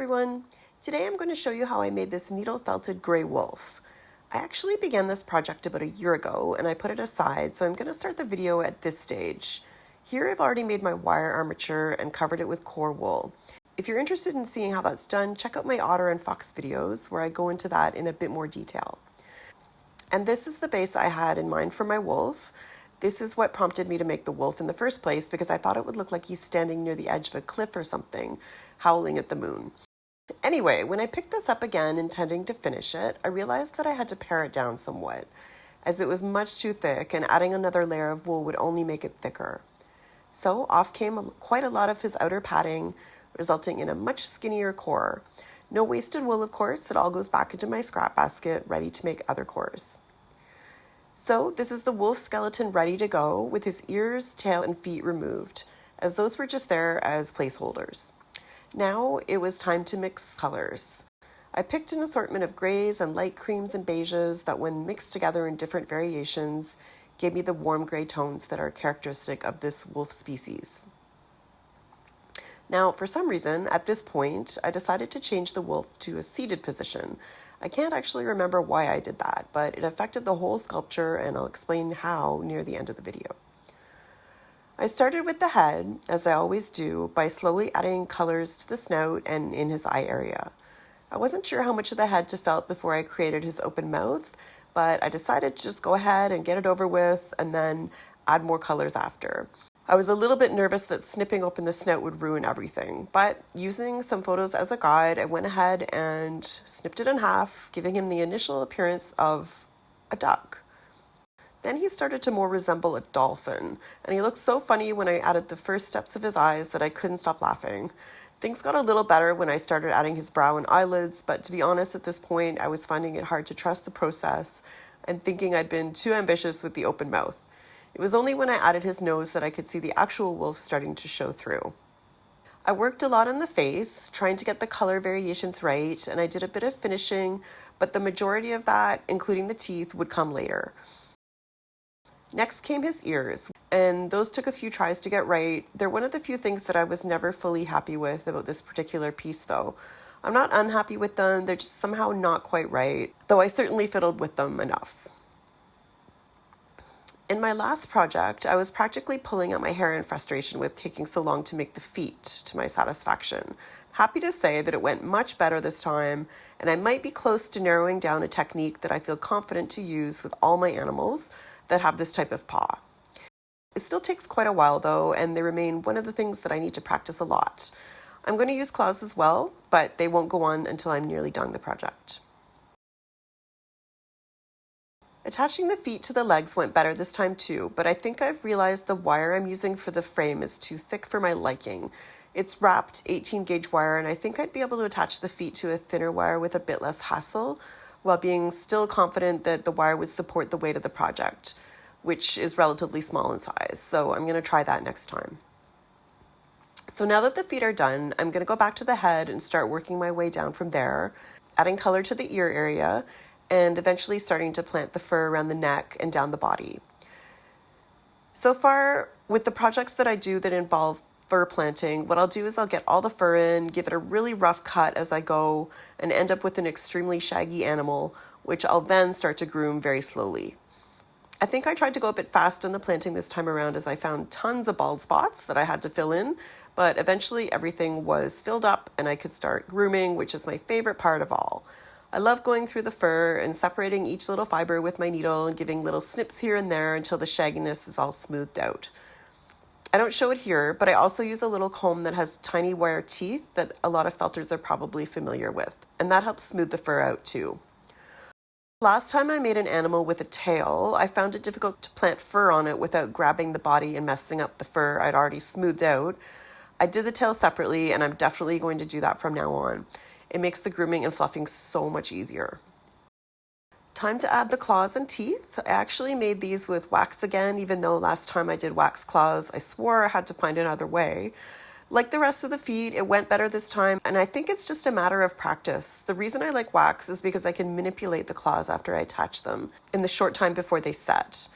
everyone! Today I'm going to show you how I made this needle felted gray wolf. I actually began this project about a year ago and I put it aside, so I'm going to start the video at this stage. Here I've already made my wire armature and covered it with core wool. If you're interested in seeing how that's done, check out my otter and fox videos where I go into that in a bit more detail. And this is the base I had in mind for my wolf. This is what prompted me to make the wolf in the first place because I thought it would look like he's standing near the edge of a cliff or something, howling at the moon. Anyway, when I picked this up again intending to finish it, I realized that I had to pare it down somewhat, as it was much too thick and adding another layer of wool would only make it thicker. So off came quite a lot of his outer padding, resulting in a much skinnier core. No wasted wool, of course, it all goes back into my scrap basket, ready to make other cores. So this is the wolf skeleton ready to go, with his ears, tail, and feet removed, as those were just there as placeholders. Now it was time to mix colors. I picked an assortment of grays and light creams and beiges that, when mixed together in different variations, gave me the warm gray tones that are characteristic of this wolf species. Now, for some reason, at this point, I decided to change the wolf to a seated position. I can't actually remember why I did that, but it affected the whole sculpture, and I'll explain how near the end of the video. I started with the head, as I always do, by slowly adding colors to the snout and in his eye area. I wasn't sure how much of the head to felt before I created his open mouth, but I decided to just go ahead and get it over with and then add more colors after. I was a little bit nervous that snipping open the snout would ruin everything, but using some photos as a guide, I went ahead and snipped it in half, giving him the initial appearance of a duck. Then he started to more resemble a dolphin, and he looked so funny when I added the first steps of his eyes that I couldn't stop laughing. Things got a little better when I started adding his brow and eyelids, but to be honest, at this point, I was finding it hard to trust the process and thinking I'd been too ambitious with the open mouth. It was only when I added his nose that I could see the actual wolf starting to show through. I worked a lot on the face, trying to get the color variations right, and I did a bit of finishing, but the majority of that, including the teeth, would come later. Next came his ears, and those took a few tries to get right. They're one of the few things that I was never fully happy with about this particular piece, though. I'm not unhappy with them, they're just somehow not quite right, though I certainly fiddled with them enough. In my last project, I was practically pulling out my hair in frustration with taking so long to make the feet to my satisfaction. Happy to say that it went much better this time, and I might be close to narrowing down a technique that I feel confident to use with all my animals that have this type of paw. It still takes quite a while though, and they remain one of the things that I need to practice a lot. I'm going to use claws as well, but they won't go on until I'm nearly done the project. Attaching the feet to the legs went better this time too, but I think I've realized the wire I'm using for the frame is too thick for my liking. It's wrapped 18 gauge wire, and I think I'd be able to attach the feet to a thinner wire with a bit less hassle, while being still confident that the wire would support the weight of the project, which is relatively small in size. So I'm going to try that next time. So now that the feet are done, I'm going to go back to the head and start working my way down from there, adding color to the ear area, and eventually starting to plant the fur around the neck and down the body. So far, with the projects that I do that involve fur planting, what I'll do is I'll get all the fur in, give it a really rough cut as I go, and end up with an extremely shaggy animal, which I'll then start to groom very slowly. I think I tried to go a bit fast on the planting this time around, as I found tons of bald spots that I had to fill in, but eventually everything was filled up and I could start grooming, which is my favorite part of all. I love going through the fur and separating each little fiber with my needle and giving little snips here and there until the shagginess is all smoothed out. I don't show it here, but I also use a little comb that has tiny wire teeth that a lot of felters are probably familiar with, and that helps smooth the fur out too. Last time I made an animal with a tail, I found it difficult to plant fur on it without grabbing the body and messing up the fur I'd already smoothed out. I did the tail separately, and I'm definitely going to do that from now on. It makes the grooming and fluffing so much easier. Time to add the claws and teeth. I actually made these with wax again, even though last time I did wax claws, I swore I had to find another way. Like the rest of the feet, it went better this time, and I think it's just a matter of practice. The reason I like wax is because I can manipulate the claws after I attach them in the short time before they set.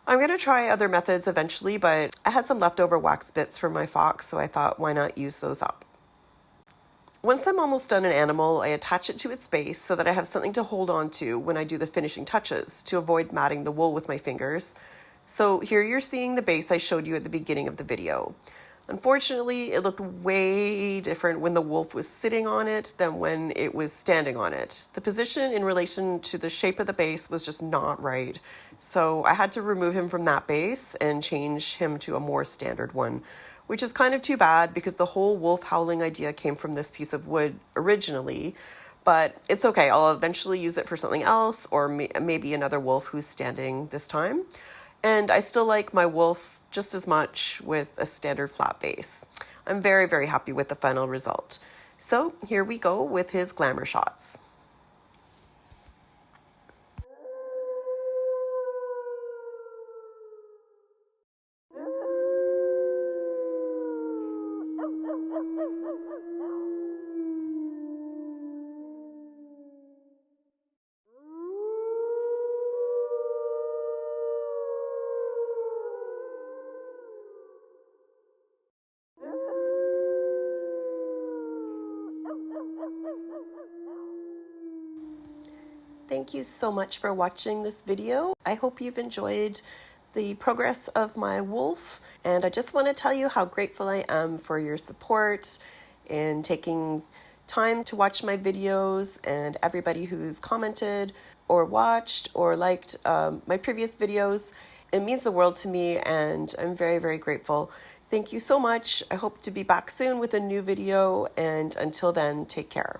I'm going to try other methods eventually, but I had some leftover wax bits from my fox, so I thought, why not use those up? Once I'm almost done an animal, I attach it to its base so that I have something to hold on to when I do the finishing touches to avoid matting the wool with my fingers. So here you're seeing the base I showed you at the beginning of the video. Unfortunately, it looked way different when the wolf was sitting on it than when it was standing on it. The position in relation to the shape of the base was just not right. So I had to remove him from that base and change him to a more standard one, which is kind of too bad because the whole wolf howling idea came from this piece of wood originally. But it's okay, I'll eventually use it for something else, or maybe another wolf who's standing this time. And I still like my wolf just as much with a standard flat base. I'm very, very happy with the final result. So here we go with his glamour shots. Thank you so much for watching this video. I hope you've enjoyed the progress of my wolf, and I just want to tell you how grateful I am for your support and taking time to watch my videos, and everybody who's commented or watched or liked my previous videos. It means the world to me, and I'm very, very grateful. Thank you so much. I hope to be back soon with a new video, and until then, take care.